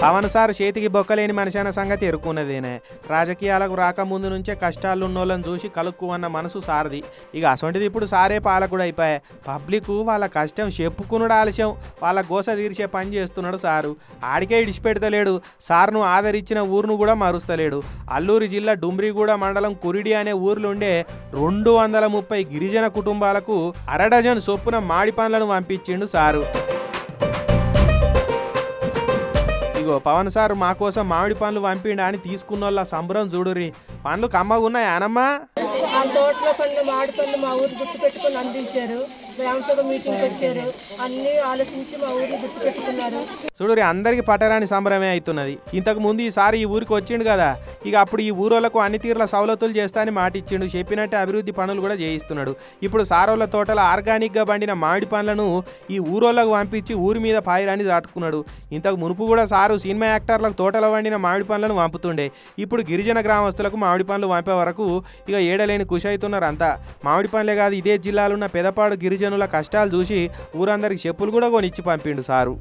Pawan sir చేతికి బొక్కలేని మనిషి అన్న సంగతి ఎరుకున్నదేనే. రాజకీయాలకు రాకముందు నుంచే కష్టాలు ఉన్నోళ్ళని చూసి కలుక్కు అన్న మనసు సార్ది. ఇక అసొంటిది ఇప్పుడు సారే పాలకుడు అయిపోయా. పబ్లిక్ వాళ్ళ కష్టం చెప్పుకున్నాడు ఆలస్యం, వాళ్ళ గోస తీర్చే పని చేస్తున్నాడు సారు. ఆడికే ఇడిచిపెడతలేడు. సార్ను ఆదరించిన ఊరును కూడా మారుస్తలేడు. అల్లూరి జిల్లా డుమ్రిగూడ మండలం కురిడి అనే ఊర్లుండే 230 గిరిజన కుటుంబాలకు అరడజన్ చొప్పున మాడి పండ్లను పంపించిండు సారు. ఇగో పవన్ సార్ మా కోసం మామిడి పండ్లు పంపిండా అని తీసుకున్నోళ్ళ సంబరం చూడుర్రి. పండ్లు కమ్మగున్నాయా అనమ్మా? ఆ తోటలో పండ్లు మామిడి పండ్లు మా ఊరు గుర్తు పెట్టుకుని అందించారు. గ్రామసభ మీటింగ్కి వచ్చారు, అన్ని ఆలోచించి మా ఊరిని గుర్తు పెట్టుకున్నారు. చూడురి, అందరికి పట్టరాని సంబరమే అవుతున్నది. ఇంతకు ముందు ఈసారి ఈ ఊరికి వచ్చిండు కదా, ఇక అప్పుడు ఈ ఊరోళ్లకు అన్ని తీర్ల సౌలతులు చేస్తా అని మాట ఇచ్చిండు. చెప్పినట్టే అభివృద్ధి పనులు కూడా చేయిస్తున్నాడు. ఇప్పుడు సారోళ్ళ తోటల ఆర్గానిక్గా పండిన మామిడి పండ్లను ఈ ఊరోళ్ళకు పంపించి ఊరి మీద పాయిరాని దాటుకున్నాడు. ఇంతకు మునుపు కూడా సారు సినిమా యాక్టర్లకు తోటలో పండిన మామిడి పండ్లను పంపుతుండే. ఇప్పుడు గిరిజన గ్రామస్తులకు మామిడి పండ్లు పంపే వరకు ఇక ఏడలేని ఖుషి అవుతున్నారు అంతా. మామిడి పండ్లే కాదు, ఇదే జిల్లాలో ఉన్న పెదపాడు గిరిజనుల కష్టాలు చూసి ఊరందరికి చెప్పులు కూడా కొనిచ్చి పంపిండు సారు.